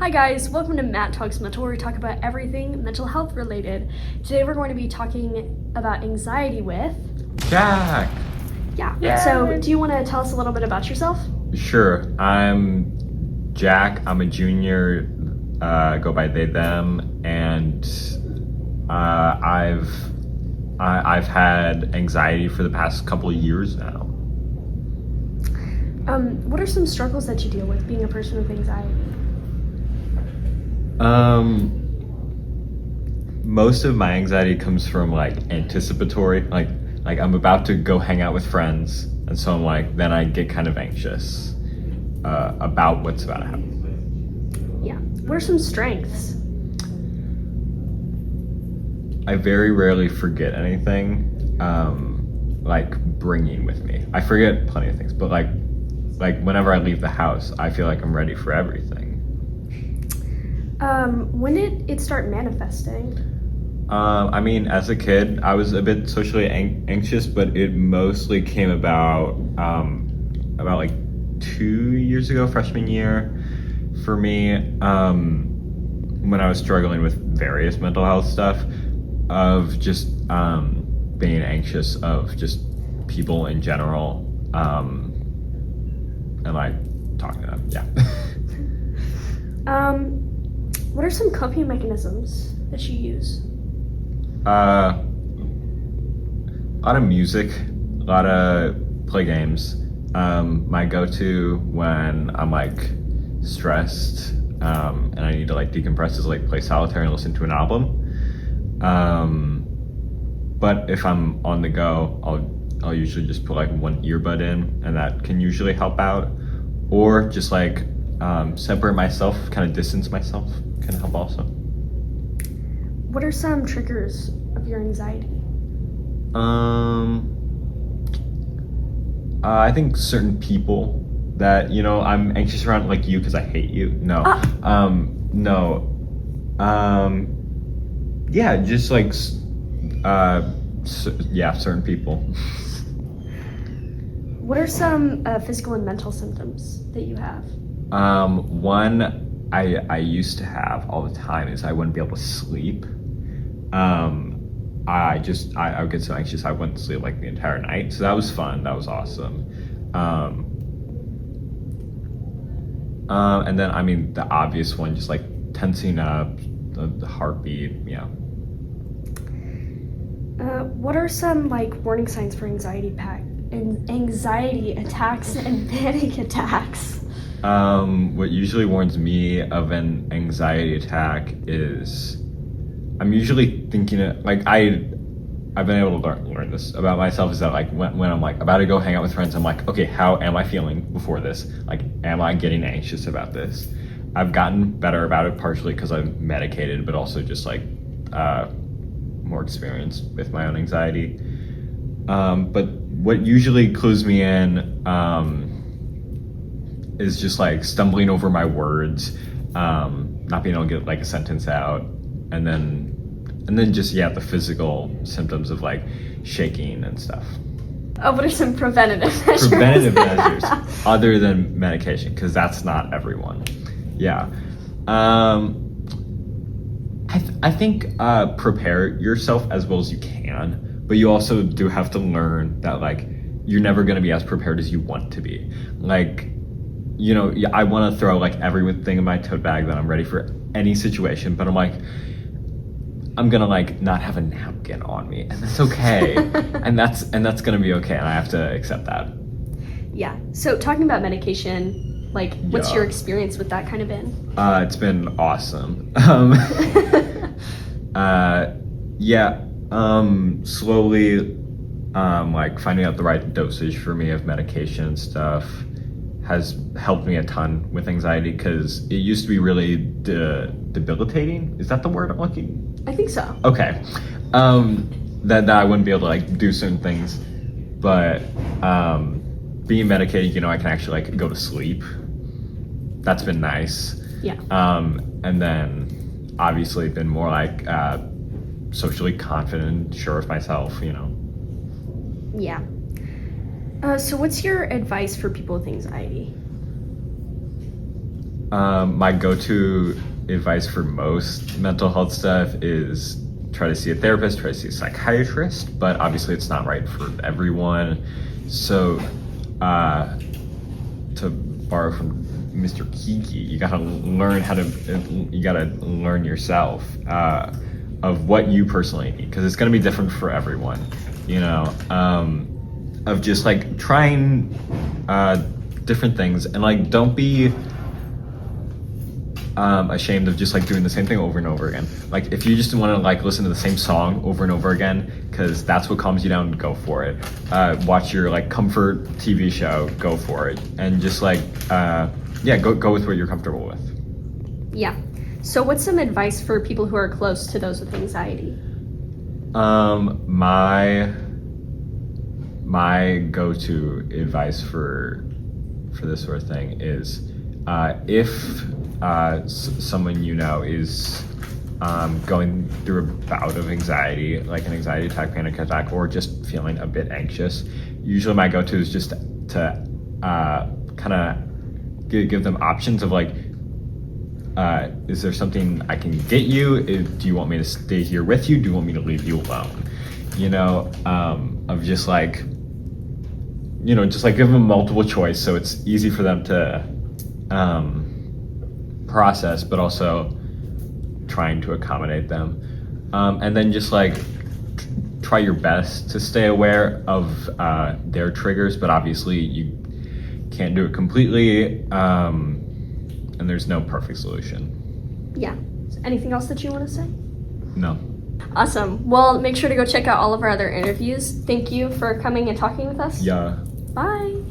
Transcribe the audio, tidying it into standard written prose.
Hi guys, welcome to Matt Talks Mental, where we talk about everything mental health related. Today we're going to be talking about anxiety with Jack. Yeah. So do you want to tell us a little bit about yourself? Sure. I'm Jack. I'm a junior. Go by they them, and I've had anxiety for the past couple of years now. What are some struggles that you deal with being a person with anxiety? Most of my anxiety comes from anticipatory, like I'm about to go hang out with friends, and so then I get kind of anxious about what's about to happen. Yeah. What are some strengths? I very rarely forget anything, bringing with me. I forget plenty of things, but whenever I leave the house, I feel like I'm ready for everything. When did it start manifesting? As a kid, I was a bit socially anxious, but it mostly came about 2 years ago, freshman year, for me, when I was struggling with various mental health stuff, of just being anxious of just people in general, and talking to them. Yeah. What are some coping mechanisms that you use? A lot of music, a lot of play games. My go-to when I'm stressed and I need to decompress is play solitaire and listen to an album. But if I'm on the go, I'll usually just put one earbud in, and that can usually help out. Or just separate myself, kind of distance myself, can help also. What are some triggers of your anxiety? I think certain people that, I'm anxious around, like you, because I hate you. No. Yeah, just certain people. What are some physical and mental symptoms that you have? One I used to have all the time is I wouldn't be able to sleep. I would get so anxious I wouldn't sleep the entire night. So that was fun. That was awesome. And then the obvious one, just tensing up, the heartbeat. Yeah. What are some warning signs for anxiety attacks and panic attacks? What usually warns me of an anxiety attack is I'm usually thinking I've been able to learn this about myself, is that when I'm about to go hang out with friends, I'm okay, how am I feeling before this? Am I getting anxious about this? I've gotten better about it, partially because I'm medicated, but also just more experience with my own anxiety. But what usually clues me in is just stumbling over my words, not being able to get a sentence out, and then just the physical symptoms of shaking and stuff. Oh, what are some preventative measures? Preventative measures other than medication, because that's not everyone. Yeah. I think prepare yourself as well as you can, but you also do have to learn that you're never going to be as prepared as you want to be. I want to throw everything in my tote bag that I'm ready for any situation, but I'm gonna not have a napkin on me, and that's okay. and that's gonna be okay, and I have to accept that. Yeah. So talking about medication, what's your experience with that kind of been? It's been awesome. Slowly, finding out the right dosage for me of medication and stuff has helped me a ton with anxiety, because it used to be really debilitating. Is that the word I'm looking? I think so. Okay. That I wouldn't be able to do certain things, but being medicated, I can actually go to sleep. That's been nice. Yeah. And then obviously been more socially confident, sure of myself, Yeah. So what's your advice for people with anxiety? My go-to advice for most mental health stuff is try to see a therapist, try to see a psychiatrist, but obviously it's not right for everyone. So, to borrow from Mr. Kiki, you gotta learn yourself of what you personally need, because it's gonna be different for everyone, you know, of just like trying different things, and like don't be ashamed of just like doing the same thing over and over again. Like if you just want to like listen to the same song over and over again because that's what calms you down, go for it. Watch your like comfort TV show, go for it, and just like go with what you're comfortable with. Yeah. So what's some advice for people who are close to those with anxiety? My go-to advice for this sort of thing is if someone you know is going through a bout of anxiety, like an anxiety attack, panic attack, or just feeling a bit anxious, usually my go-to is just to kind of give them options of like, is there something I can get you? Do you want me to stay here with you? Do you want me to leave you alone? You know, of just like, you know, just like give them multiple choice so it's easy for them to process, but also trying to accommodate them. And then just like try your best to stay aware of their triggers, but obviously you can't do it completely, and there's no perfect solution. Yeah. Anything else that you want to say? No. Awesome. Well, make sure to go check out all of our other interviews. Thank you for coming and talking with us. Yeah. Bye.